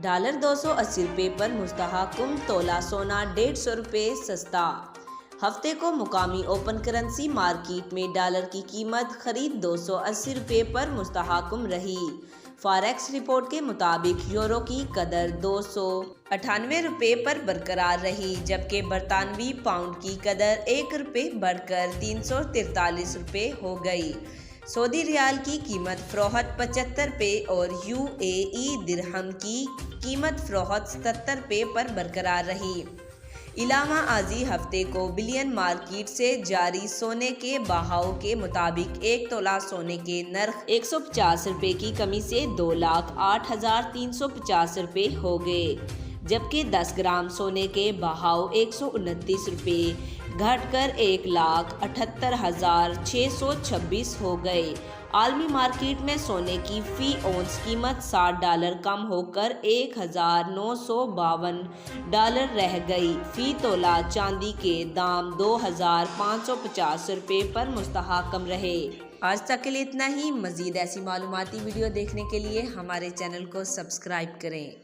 Dollar 280 रुपये पर मुस्तहकम, तोला सोना 150 रुपये सस्ता। हफ्ते को मुकामी ओपन करेंसी मार्केट में डॉलर की कीमत खरीद 280 रुपये पर मुस्तहकम रही। फॉरेक्स रिपोर्ट के मुताबिक यूरो की कदर 298 रुपये पर बरकरार रही, जबकि बरतानवी पाउंड की कदर 1 रुपये बढ़कर 343 रुपये हो गई। सऊदी रियाल की कीमत फ़रोख्त 75 रुपये और यूएई दिरहम की कीमत फ़रोख्त 77 रुपये पर बरकरार रही। इलामा आजी हफ्ते को बिलियन मार्केट से जारी सोने के बहाव के मुताबिक एक तोला सोने के नर्ख 150 रुपये की कमी से 2,08,350 रुपये हो गए, जबकि 10 ग्राम सोने के बहाव 129 रुपये घटकर 1,78,626 हो गए। आलमी मार्केट में सोने की फ़ी औंस कीमत $60 कम होकर 1,952 डॉलर रह गई। फ़ी तोला चांदी के दाम 2,550 रुपये पर मुस्तहकम रहे। आज तक के लिए इतना ही। मज़ीद ऐसी मालूमाती वीडियो देखने के लिए हमारे चैनल को सब्सक्राइब करें।